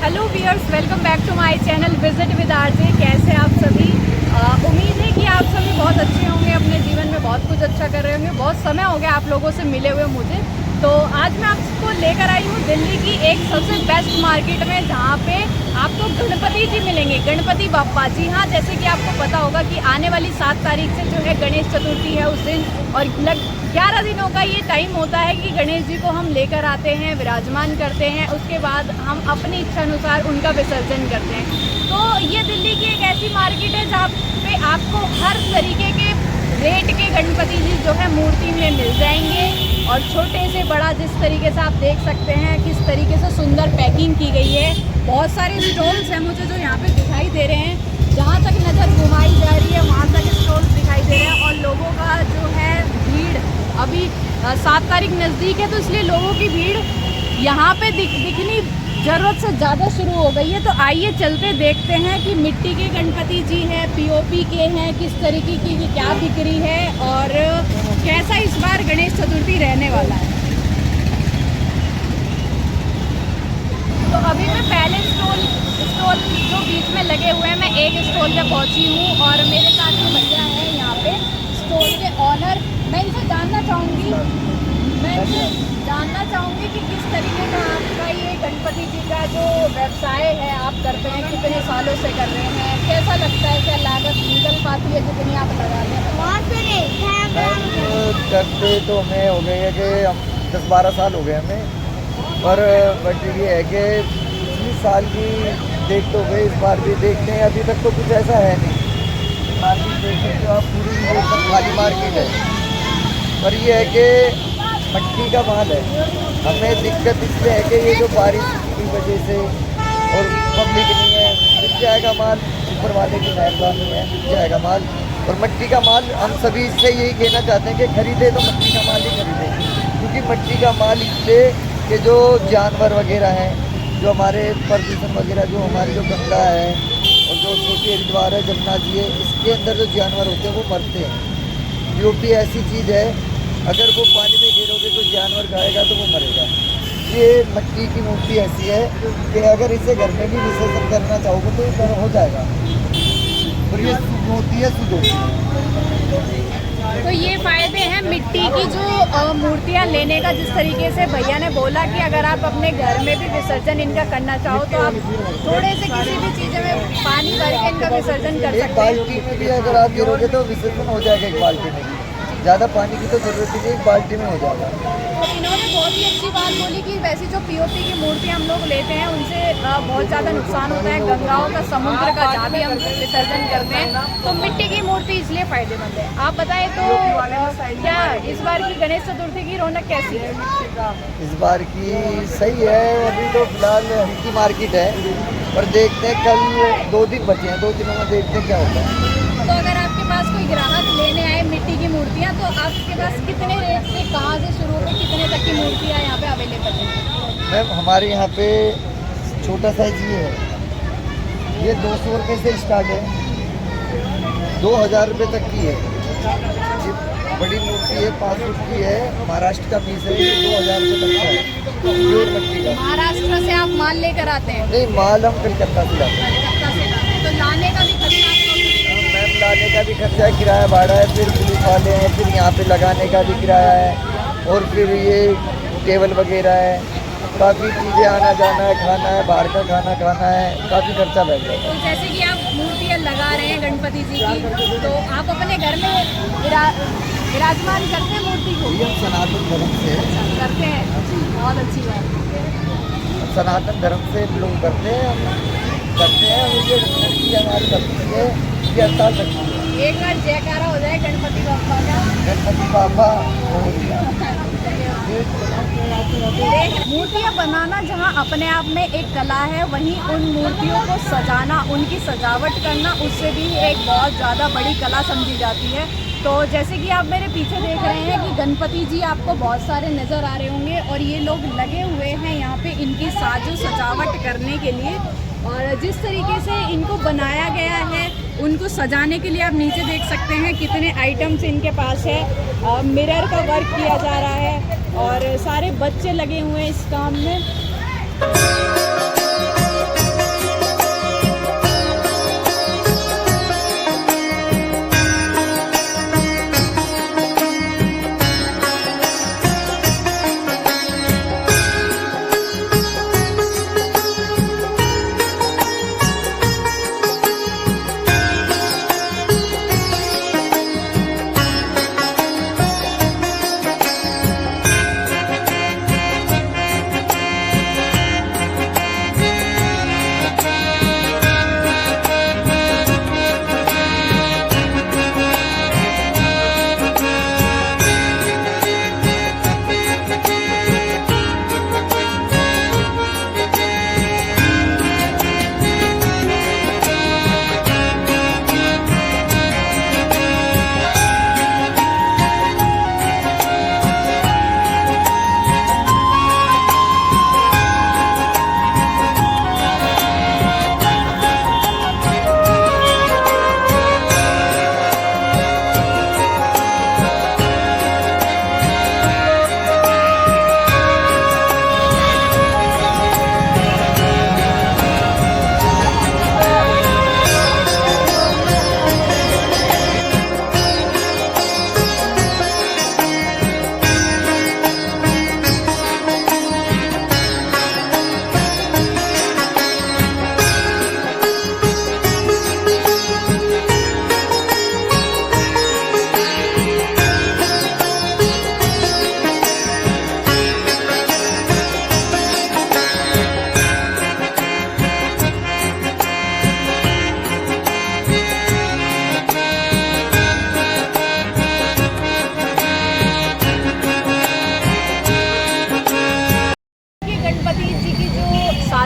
Hello viewers, welcome back to my channel visit with RJ. कैसे आप सभी? उम्मीद है कि आप सभी बहुत अच्छे होंगे, अपने जीवन में बहुत कुछ अच्छा कर रहे होंगे। बहुत समय हो गया आप लोगों से मिले हुए मुझे, तो आज मैं आपको लेकर आई हूँ दिल्ली की एक सबसे बेस्ट मार्केट में, जहाँ पे आपको गणपति जी मिलेंगे, गणपति बाप्पा। जी हाँ, जैसे कि आपको पता होगा कि आने वाली 7 तारीख से जो है गणेश चतुर्थी है उस दिन, और 11 दिनों का ये टाइम होता है कि गणेश जी को हम लेकर आते हैं, विराजमान करते हैं, उसके बाद हम अपनी इच्छा अनुसार उनका विसर्जन करते हैं। तो ये दिल्ली की एक ऐसी मार्केट है जहाँ पे आपको हर तरीके के रेट के गणपति जी जो है मूर्ति में मिल जाएंगे, और छोटे से बड़ा जिस तरीके से आप देख सकते हैं किस तरीके से सुंदर पैकिंग की गई है। बहुत सारे स्टॉल्स हैं मुझे जो यहाँ पे दिखाई दे रहे हैं, जहाँ तक नज़र घुमाई जा रही है वहाँ तक स्टॉल्स दिखाई दे रहे हैं। और लोगों का जो है भीड़, अभी 7 तारीख नज़दीक है तो इसलिए लोगों की भीड़ यहाँ पे दिखनी ज़रूरत से ज़्यादा शुरू हो गई है। तो आइए चलते देखते हैं कि मिट्टी के गणपति जी हैं, पीओपी के हैं, किस तरीके की क्या बिक्री है और कैसा इस बार गणेश चतुर्थी रहने वाला है। तो अभी मैं पहले स्टॉल जो बीच में लगे हुए हैं, मैं एक स्टॉल पे पहुंची हूँ और मेरे साथ में भैया हैं यहाँ पे स्टॉल के ऑनर। मैं इनसे जानना चाहूँगी कि किस तरीके का आपका ये गणपति जी का जो व्यवसाय है आप करते हैं, कितने सालों से कर रहे हैं, कैसा लगता है, क्या लागत निकल पाती है जितनी आप लगाते हैं? करते तो हमें हो गए है कि 10-12 साल हो गए हमें, पर बट ये है कि पिछले साल भी देख तो गए, इस बार भी देखते हैं। अभी तक तो कुछ ऐसा है नहीं, मार्केट देख सकते हो आप, पूरी एकदम खाली मार्केट है। पर ये है कि मट्टी का माल है, हमें दिक्कत इसलिए है कि ये जो बारिश की वजह से और पब्लिक नहीं है, बिक जाएगा माल, ऊपर वाले की मेहरबानी है, बिक जाएगा माल। और मट्टी का माल हम सभी से यही कहना चाहते हैं कि खरीदे तो मट्टी का माल ही खरीदे, क्योंकि मट्टी का माल इसलिए कि जो जानवर वगैरह हैं, जो हमारे प्रदूषण वगैरह, जो हमारी जो गंगा है और जो छोटी हरिद्वार है, जमुना जी है, इसके अंदर जो जानवर होते हैं वो मरते हैं। पीओपी ऐसी चीज़ है, अगर वो पानी में गिरोगे तो जानवर खाएगा तो वो मरेगा। ये मट्टी की मूर्ति ऐसी है कि अगर इसे घर में भी विसर्जन करना चाहोगे तो ये हो जाएगा, और ये शुद्ध होती है, शुद्ध होती है। तो ये फ़ायदे हैं मिट्टी की जो मूर्तियाँ लेने का। जिस तरीके से भैया ने बोला कि अगर आप अपने घर में भी विसर्जन इनका करना चाहो तो आप थोड़े से किसी भी चीज़ में पानी भर के इनका विसर्जन कर सकते हैं। एक बाल्टी में भी अगर आप गिरोगे तो विसर्जन हो जाएगा, एक बाल्टी में। ज़्यादा पानी की तो ज़रूरत नहीं, एक बाल्टी में हो जाएगा। तो इन्होंने बहुत ही अच्छी बात बोली कि वैसे जो पीओपी की मूर्ति हम लोग लेते हैं उनसे बहुत ज़्यादा नुकसान होता है, गंगाओं का, समुद्र का, जहाँ भी हम विसर्जन करते हैं, तो मिट्टी की मूर्ति इसलिए फ़ायदेमंद है। आप बताएं तो क्या इस बार की गणेश चतुर्थी की रौनक कैसी है? इस बार की सही है, अभी तो फिलहाल हल्की मार्केट है, पर देखते हैं कल 2 दिन बचे हैं, 2 दिनों में देखते हैं क्या होता है। तो अगर आपके पास कोई ग्राहक लेने आए मिट्टी की मूर्तियाँ, तो आपके पास कितने रेट से, कहाँ से शुरू होकर कितने तक की मूर्तियाँ यहाँ पे अवेलेबल हैं? मैम हमारे यहाँ पे छोटा साइज ये है, ये 200 रुपये से स्टार्ट है, 2000 रुपये तक की है। ये बड़ी मूर्ति है, 5 फुट की है, महाराष्ट्र का पीस है, ये 2000 रुपये तक का है, प्योर मट्टी का। महाराष्ट्र से आप माल लेकर आते हैं? नहीं, माल हम कलकत्ता से लाते हैं। कलकत्ता से लाते हैं, तो लाने का भी खर्चा मैम लाने का भी खर्चा है, किराया भाड़ा है, फिर पुलिस वाले हैं, फिर यहाँ पे लगाने का भी किराया है, और फिर ये टेबल वगैरह है, काफ़ी चीज़ें, आना जाना है, खाना है, बाहर का खाना खाना है, काफ़ी खर्चा बैठ जाता है। तो जैसे कि आप मूर्तियाँ लगा रहे हैं गणपति जी की, तो आप अपने घर में विराजमान करते हैं मूर्ति को? हम सनातन धर्म से करते हैं, बहुत अच्छी बात है। सनातन धर्म से बिलोंग करते हैं, ये लड़की हमारी लगती है, ये 48 लगती है। एक बार जयकारा हो जाए गणपति बाप्पा का। गणपति बाबा मूर्तियाँ बनाना जहाँ अपने आप में एक कला है, वहीं उन मूर्तियों को सजाना, उनकी सजावट करना, उससे भी एक बहुत ज़्यादा बड़ी कला समझी जाती है। तो जैसे कि आप मेरे पीछे देख रहे हैं कि गणपति जी आपको बहुत सारे नज़र आ रहे होंगे, और ये लोग लगे हुए हैं यहाँ पे इनकी साजो सजावट करने के लिए। और जिस तरीके से इनको बनाया गया है, उनको सजाने के लिए आप नीचे देख सकते हैं कितने आइटम्स इनके पास है। मिरर का वर्क किया जा रहा है और सारे बच्चे लगे हुए हैं इस काम में।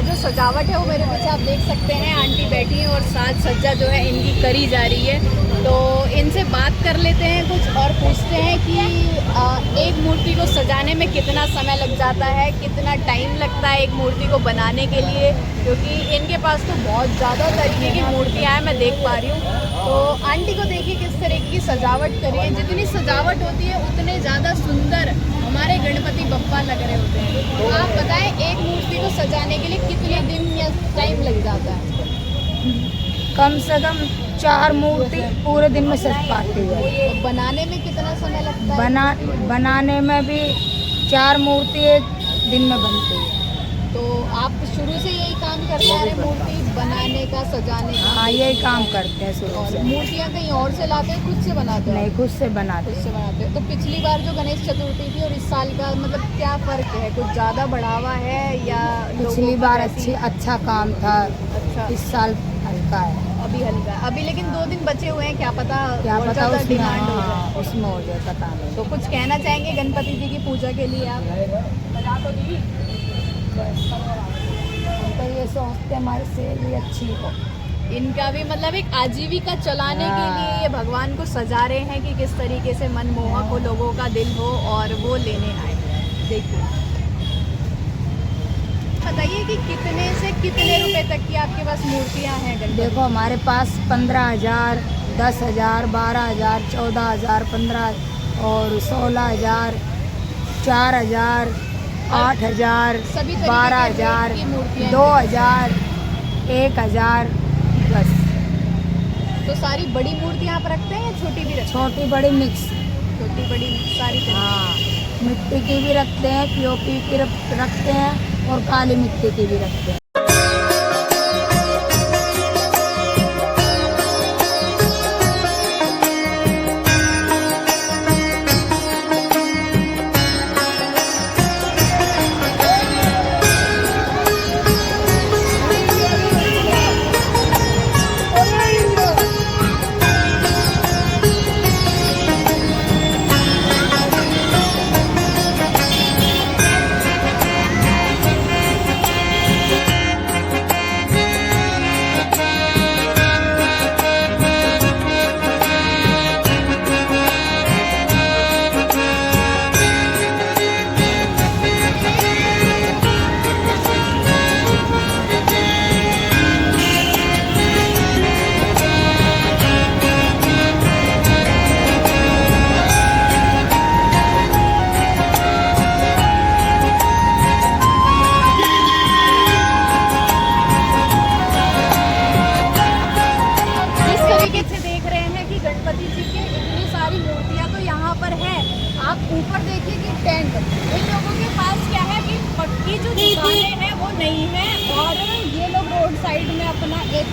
जो सजावट है वो मेरे पीछे आप देख सकते हैं, आंटी बैठी हैं और साज सज्जा जो है इनकी करी जा रही है। तो इनसे बात कर लेते हैं कुछ और पूछते हैं कि एक मूर्ति को सजाने में कितना समय लग जाता है, कितना टाइम लगता है एक मूर्ति को बनाने के लिए, क्योंकि इनके पास तो बहुत ज़्यादा तरीके की मूर्तियाँ हैं, मैं देख पा रही हूँ। तो आंटी को देखिए किस तरीके की सजावट करी है, जितनी सजावट होती है उतने ज़्यादा सुंदर हमारे गणपति बप्पा लग रहे होते हैं। तो आप बताएं एक मूर्ति को सजाने के लिए कितने दिन या टाइम लग जाता है? कम से कम 4 मूर्ति पूरे दिन में सज पाती है। तो बनाने में कितना समय लगता है? बनाने में भी 4 मूर्ति एक दिन में बनती है। तो आप शुरू से यही काम करते आ रहे, मूर्ति बनाने का, सजाने का? हाँ, यही काम करते हैं शुरू और से। मूर्तियाँ कहीं और से लाते हैं, खुद से बनाते हैं? नहीं, खुद से बनाते खुद से बनाते हैं। तो पिछली बार जो गणेश चतुर्थी थी और इस साल का मतलब क्या फ़र्क है? कुछ ज़्यादा बढ़ावा है या पिछली बार अच्छा काम था, अच्छा, इस साल हल्का है। अभी हल्का है। अभी लेकिन 2 दिन बचे हुए हैं, क्या पता और उसमें, ज़्यादा डिमांड हो जाए। हाँ, उसमें हो जाए, पता नहीं। तो कुछ कहना चाहेंगे गणपति जी की पूजा के लिए आप? बता तो दी। हम तो ये सोचते हमारी सेल भी अच्छी हो। इनका भी मतलब एक आजीविका चलाने के हाँ। लिए ये भगवान को सजा रहे हैं कि किस तरीके से मनमोहक हो, लोगों का दिल हो और वो लेने आए। देखिए, बताइए कि कितने से कितने रुपए तक की आपके पास मूर्तियां हैं गणपति? देखो, हमारे पास 15,000, 10,000, 12,000, 14,000, 15 और 16,000, 4,000, 8,000, सभी तरीके के 12,000, की मूर्तियां हैं। 2,000, 1,000, बस। तो सारी बड़ी मूर्तियां आप रखते हैं या छोटी भी रखते हैं? छोटी बड़ी मिक्स। छोटी बड़ी सारी तरह। हाँ, मिट्टी की भी रखते हैं, पीओपी की रखते हैं और काली मिट्टी की भी रखते हैं। ऊपर देखिए कि टेंट, इन लोगों के पास क्या है कि पक्की जो दुकानें हैं वो नहीं है, और ये लोग रोड साइड में अपना एक,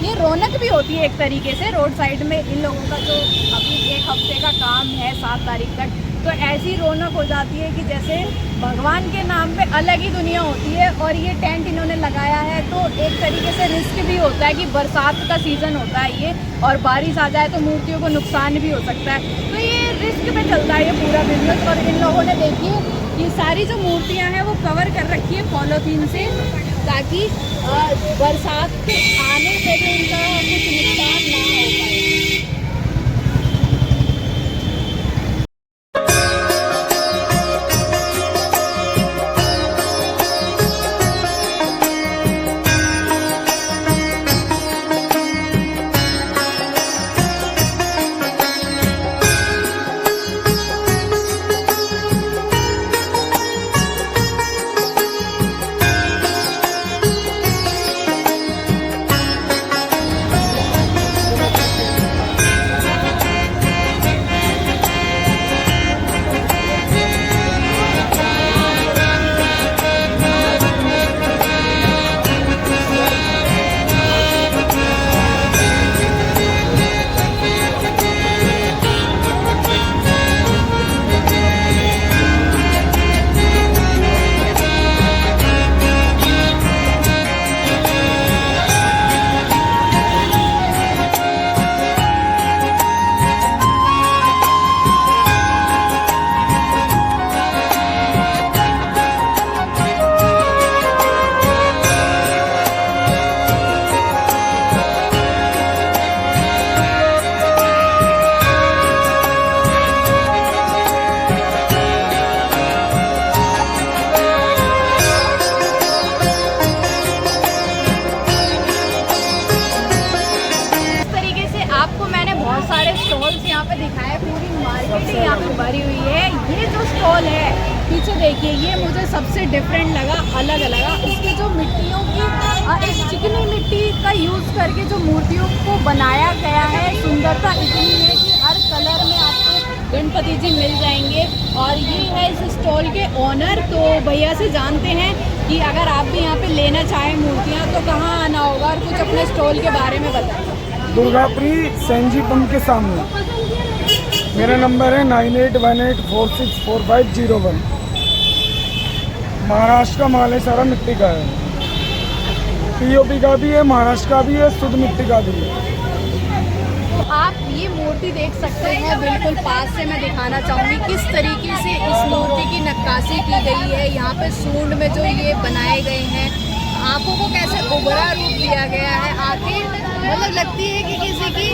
ये रौनक भी होती है एक तरीके से रोड साइड में इन लोगों का, जो अभी 1 हफ्ते का काम है 7 तारीख तक, तो ऐसी रौनक हो जाती है कि जैसे भगवान के नाम पे अलग ही दुनिया होती है। और ये टेंट इन्होंने लगाया है तो एक तरीके से रिस्क भी होता है कि बरसात का सीज़न होता है ये, और बारिश आ जाए तो मूर्तियों को नुकसान भी हो सकता है, तो ये रिस्क पे चलता है ये पूरा बिजनेस। और इन लोगों ने देखिए ये सारी जो मूर्तियाँ हैं वो कवर कर रखी है पॉलीथीन से, ताकि बरसात आने पे भी उनका कुछ नुकसान ना हो पाए। सबसे डिफरेंट लगा, अलग लगा। इसके जो मिट्टियों की एक चिकनी मिट्टी का यूज़ करके जो मूर्तियों को बनाया गया है, सुंदरता इतनी है कि हर कलर में आपको गणपति जी मिल जाएंगे। और ये है इस स्टॉल के ओनर, तो भैया से जानते हैं कि अगर आप भी यहाँ पे लेना चाहें मूर्तियाँ तो कहाँ आना होगा, और कुछ अपने स्टॉल के बारे में बताएं। दुर्गापुरी सैनजी पंप के सामने। मेरा नंबर है 9818464501। महाराष्ट्र का माल है, सारा मिट्टी का है, पीओपी का भी है, महाराष्ट्र का भी है, शुद्ध मिट्टी का भी है। तो आप ये मूर्ति देख सकते हैं, बिल्कुल पास से मैं दिखाना चाहूँगी किस तरीके से इस मूर्ति की नक्काशी की गई है। यहाँ पे सूंड में जो ये बनाए गए हैं, आंखों को कैसे उभरा रूप दिया गया है, आंखें मतलब लगती है कि किसी की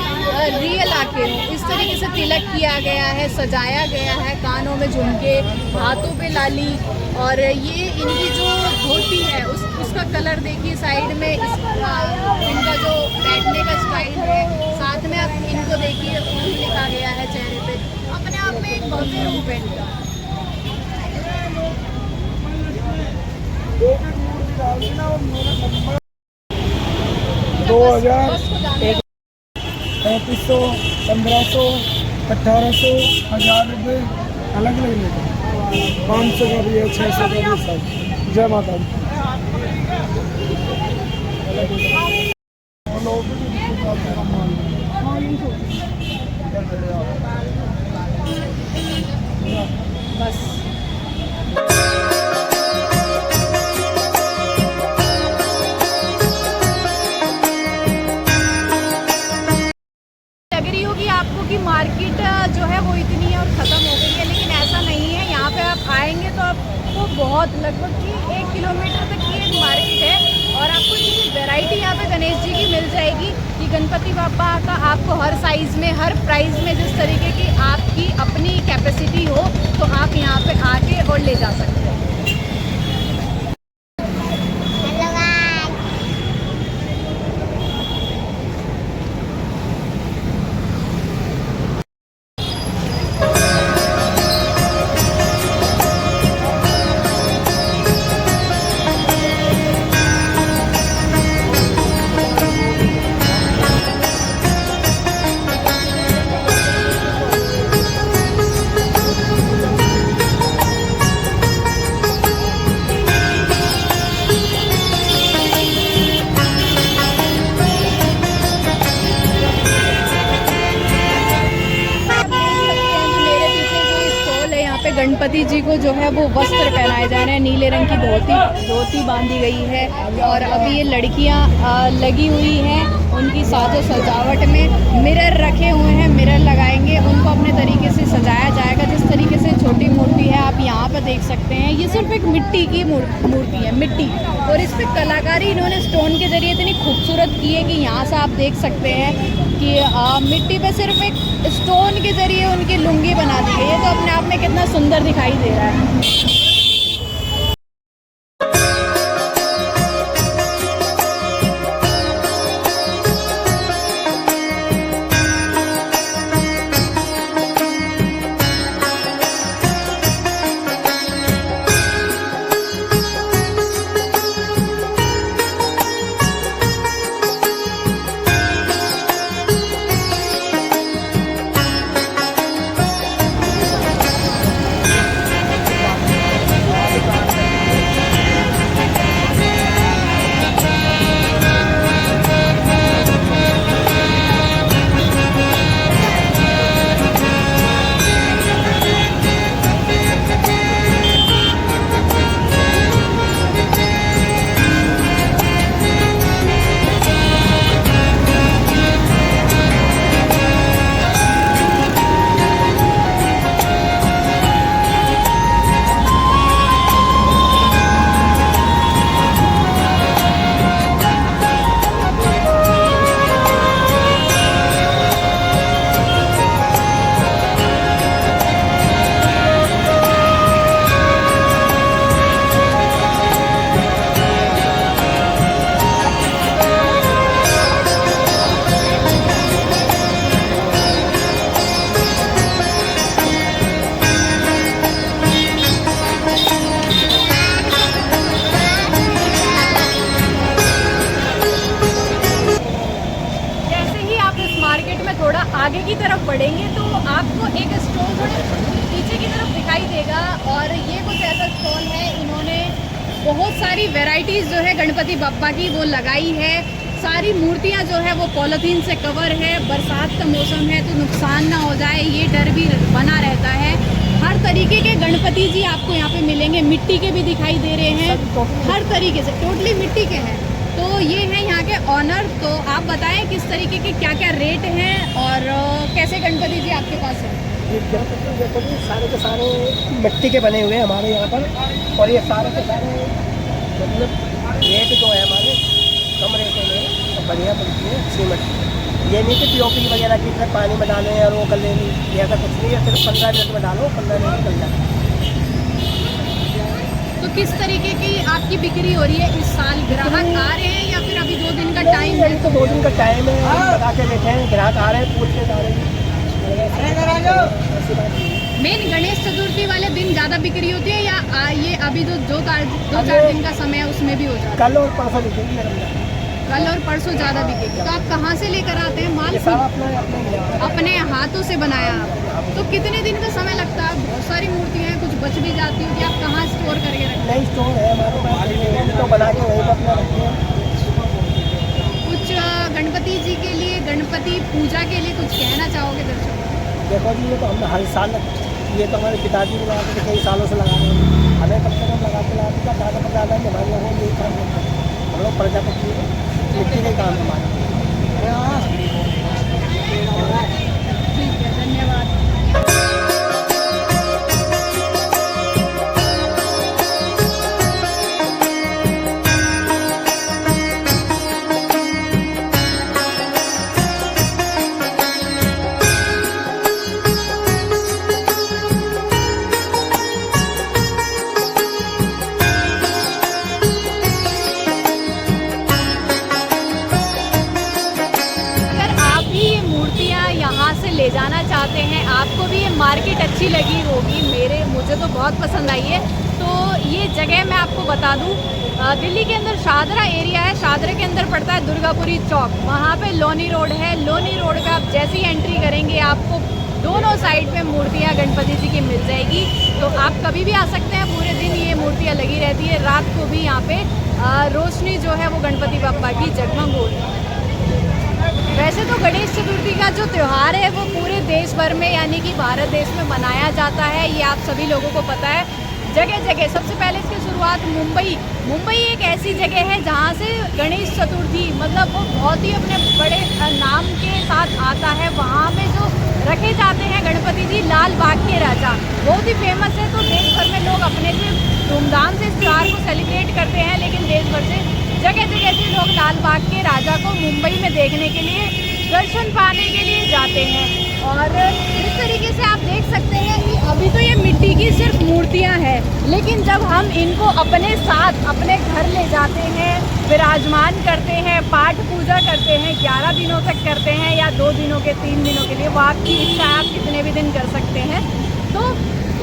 रियल आंखें हो, इस तरीके से तिलक किया गया है, सजाया गया है, कानों में झुमके, हाथों पे लाली। और ये इनकी जो धोती है उसका कलर देखिए, साइड में इनका जो बैठने का स्टाइल है, साथ में आप इनको देखिए लिखा गया है चेहरे पे, अपने आप में एक भव्य रूप है इनका। 2000, 3500, 1500, 1800, 1000 रुपये अलग अलग लेते हैं। 500 का भी है, 600 का भी सब। जय माता दी। बस लग रही होगी आपको कि मार्केट जो है वो इतनी है और ख़त्म हो गई है, लेकिन ऐसा नहीं है। यहाँ पे आप आएंगे तो आपको बहुत लगभग कि 1 किलोमीटर तक की एक मार्केट है, और आपको इतनी वैरायटी यहाँ पे गणेश जी की मिल जाएगी कि गणपति बापा का आपको हर साइज़ में, हर प्राइस में, जिस तरीके की आपकी अपनी कैपेसिटी हो, तो आप यहाँ पे आके और ले जा सकते हैं। गणपति जी को जो है वो वस्त्र पहनाए जा रहे हैं, नीले रंग की धोती बांधी गई है, और अभी ये लड़कियां लगी हुई हैं उनकी साजो सजावट में। मिरर रखे हुए हैं, मिरर लगाएंगे, उनको अपने तरीके से सजाया जाएगा। जिस तरीके से छोटी मूर्ति है आप यहाँ पर देख सकते हैं, ये सिर्फ एक मिट्टी की मूर्ति है, मिट्टी, और इस पर कलाकारी इन्होंने स्टोन के ज़रिए इतनी खूबसूरत की है कि यहाँ से आप देख सकते हैं कि मिट्टी पे सिर्फ एक स्टोन के ज़रिए उनकी लुंगी बना दी गई है। तो अपने आप में कितना सुंदर दिखाई दे रहा है। की तरफ बढ़ेंगे तो आपको एक स्टॉल थोड़े पीछे की तरफ दिखाई देगा और ये कुछ ऐसा स्टॉल है। इन्होंने बहुत सारी वैरायटीज़ जो है गणपति बप्पा की वो लगाई है। सारी मूर्तियां जो है वो पॉलीथीन से कवर है। बरसात का मौसम है तो नुकसान ना हो जाए ये डर भी बना रहता है। हर तरीके के गणपति जी आपको यहाँ पे मिलेंगे। मिट्टी के भी दिखाई दे रहे हैं, हर तरीके से टोटली मिट्टी के हैं। तो ये है यहाँ के ऑनर। तो आप बताएं किस तरीके के क्या क्या रेट हैं और कैसे गणपति जी आपके पास है? ये गणपति देखो जी, सारे के सारे मिट्टी के बने हुए हैं हमारे यहाँ पर। और ये सारे के सारे मतलब रेट जो है हमारे कम रेटों में और बढ़िया बनती है सीमेंट। ये नहीं कि पीओपी वगैरह की फिर पानी में डालें और वो कर लेनी, ये ऐसा कुछ नहीं है। सिर्फ 15 मिनट में डालो, 15 मिनट निकल जाए। तो किस तरीके की आपकी बिक्री हो रही है इस साल? ग्राहक आ रहे हैं या फिर अभी 2 दिन का टाइम है? तो 2 दिन का टाइम है, लगा के बैठे हैं, ग्राहक आ रहे हैं, पूछ के जा रहे हैं। मेन गणेश चतुर्थी वाले दिन ज़्यादा बिक्री होती है या ये अभी जो 2-4 दिन का समय है उसमें भी हो जाता है? कल और परसों बिकेगी मैडम, कल और परसों ज़्यादा बिकेगी। तो आप कहाँ से लेकर आते हैं माल? अपने हाथों से बनाया आप। तो कितने दिन का समय लगता है? बहुत सारी मूर्तियाँ हैं, कुछ बच भी जाती होगी, आप कहाँ स्टोर करके रखते हैं? नहीं, स्टोर है हमारे पास, तो बना के वहीं पर अपना रखते हैं। कुछ गणपति जी के लिए, गणपति पूजा के लिए कुछ कहना चाहोगे दर्शकों? देखो जी, ये तो हम हर साल, ये तो हमारे पिताजी भी लगाते थे, कई सालों से लगा रहे हैं। हमें कम से कम लगाते ज़्यादा पता है कि हमारे लोगों को यही काम करते हैं। हम लोग प्रजापति मिट्टी के काम हमारे। ठीक है, धन्यवाद। ले जाना चाहते हैं, आपको भी ये मार्केट अच्छी लगी होगी, मुझे तो बहुत पसंद आई है। तो ये जगह मैं आपको बता दूं, दिल्ली के अंदर शाहदरा एरिया है। शाहदरा के अंदर पड़ता है दुर्गापुरी चौक, वहाँ पे लोनी रोड है। लोनी रोड पे आप जैसे ही एंट्री करेंगे आपको दोनों साइड पे मूर्तियाँ गणपति जी की मिल जाएगी। तो आप कभी भी आ सकते हैं, पूरे दिन ये मूर्तियाँ लगी रहती है। रात को भी यहाँ पे रोशनी जो है वो गणपति बप्पा की जगमग होती है। वैसे तो गणेश चतुर्थी का जो त्यौहार है वो पूरे देश भर में यानी कि भारत देश में मनाया जाता है, ये आप सभी लोगों को पता है। जगह जगह सबसे पहले इसकी शुरुआत मुंबई एक ऐसी जगह है जहाँ से गणेश चतुर्थी मतलब वो बहुत ही अपने बड़े नाम के साथ आता है। वहाँ पे जो रखे जाते हैं गणपति जी लाल बाग के राजा, बहुत ही फेमस है। तो देश भर में लोग अपने से धूमधाम से इस त्यौहार को सेलिब्रेट करते हैं, लेकिन देश भर से जगह जगह से लोग लाल बाग के राजा को मुंबई में देखने के लिए, दर्शन पाने के लिए जाते हैं। और इस तरीके से आप देख सकते हैं कि अभी तो ये मिट्टी की सिर्फ मूर्तियां हैं, लेकिन जब हम इनको अपने साथ अपने घर ले जाते हैं, विराजमान करते हैं, पाठ पूजा करते हैं, 11 दिनों तक करते हैं या 2 दिनों के 3 दिनों के लिए, वो आपकी इच्छा है, आप कितने भी दिन कर सकते हैं। तो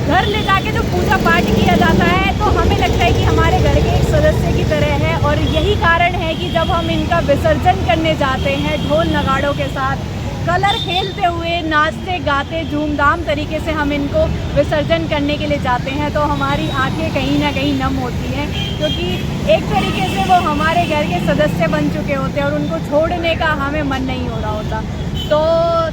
घर ले जाके जो पूजा पाठ किया जाता है तो हमें लगता है कि हमारे घर के एक सदस्य की तरह है। और यही कारण है कि जब हम इनका विसर्जन करने जाते हैं ढोल नगाड़ों के साथ, कलर खेलते हुए, नाचते गाते धूमधाम तरीके से हम इनको विसर्जन करने के लिए जाते हैं, तो हमारी आंखें कहीं ना कहीं नम होती हैं, क्योंकि एक तरीके से वो हमारे घर के सदस्य बन चुके होते हैं और उनको छोड़ने का हमें मन नहीं हो रहा होता। तो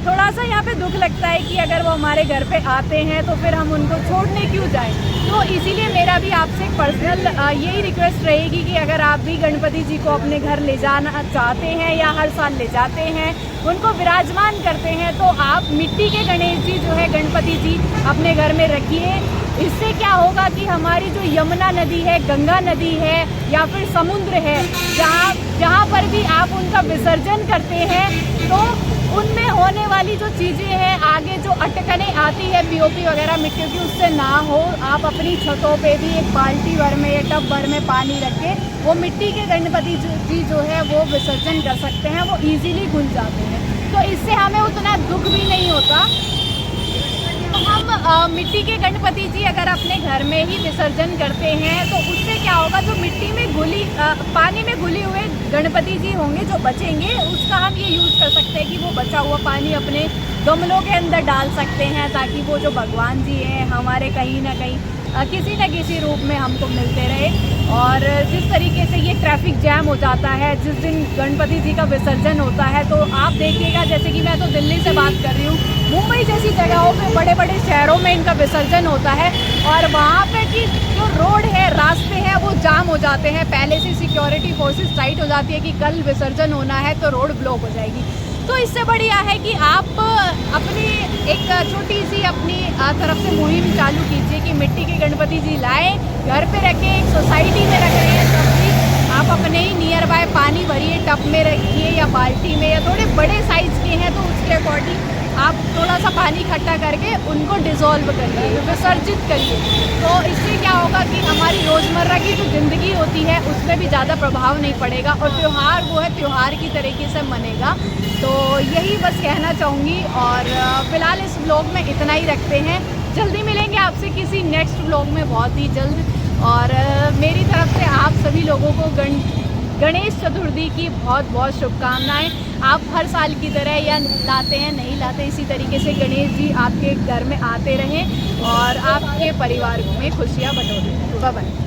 थोड़ा सा यहाँ पे दुख लगता है कि अगर वो हमारे घर पे आते हैं तो फिर हम उनको छोड़ने क्यों जाएं। तो इसीलिए मेरा भी आपसे एक पर्सनल यही रिक्वेस्ट रहेगी कि अगर आप भी गणपति जी को अपने घर ले जाना चाहते हैं या हर साल ले जाते हैं, उनको विराजमान करते हैं, तो आप मिट्टी के गणेश जी जो है गणपति जी अपने घर में रखिए। इससे क्या होगा कि हमारी जो यमुना नदी है, गंगा नदी है या फिर समुद्र है, जहाँ पर भी आप उनका विसर्जन करते हैं तो उनमें होने वाली जो चीज़ें हैं, आगे जो अटकनें आती है पीओपी वगैरह मिट्टी की, उससे ना हो। आप अपनी छतों पे भी एक बाल्टी भर में या टब भर में पानी रख के वो मिट्टी के गणपति जी जो है वो विसर्जन कर सकते हैं, वो इजीली घुल जाते हैं। तो इससे हमें उतना दुख भी नहीं होता। तो हम मिट्टी के गणपति जी अगर अपने घर में ही विसर्जन करते हैं तो उससे क्या होगा, जो मिट्टी में पानी में घुली हुए गणपति जी होंगे जो बचेंगे, उसका हम ये यूज़ कर सकते हैं कि वो बचा हुआ पानी अपने गमलों के अंदर डाल सकते हैं, ताकि वो जो भगवान जी हैं हमारे कहीं ना कहीं किसी न किसी रूप में हमको मिलते रहे। और जिस तरीके से ये ट्रैफिक जैम हो जाता है जिस दिन गणपति जी का विसर्जन होता है, तो आप देखिएगा, जैसे कि मैं तो दिल्ली से बात कर रही हूँ, मुंबई जैसी जगहों पे बड़े बड़े शहरों में इनका विसर्जन होता है और वहाँ पे कि जो रोड है, रास्ते हैं, वो जाम हो जाते हैं। पहले से सिक्योरिटी फोर्सेस टाइट हो जाती है कि कल विसर्जन होना है तो रोड ब्लॉक हो जाएगी। तो इससे बढ़िया है कि आप अपनी एक छोटी सी अपनी तरफ से मुहिम चालू कीजिए कि मिट्टी के गणपति जी लाएं, घर पे रखें, एक सोसाइटी में रख रहे हैं तब भी आप अपने ही नियर बाय पानी भरिए, टब में रखिए या बाल्टी में, या थोड़े बड़े साइज़ के हैं तो उसके अकॉर्डिंग आप थोड़ा सा पानी इकट्ठा करके उनको डिज़ोल्व करिए, विसर्जित करिए। तो इससे क्या होगा कि हमारी रोज़मर्रा की जो ज़िंदगी होती है उसमें भी ज़्यादा प्रभाव नहीं पड़ेगा और त्यौहार वो है त्यौहार की तरीके से मनेगा। तो यही बस कहना चाहूँगी और फ़िलहाल इस व्लॉग में इतना ही रखते हैं। जल्दी मिलेंगे आपसे किसी नेक्स्ट व्लॉग में बहुत ही जल्द। और मेरी तरफ से आप सभी लोगों को गणेश चतुर्थी की बहुत बहुत शुभकामनाएं। आप हर साल की तरह या लाते हैं नहीं लाते, इसी तरीके से गणेश जी आपके घर में आते रहें और आपके परिवार में खुशियाँ बटोरें। Bye bye.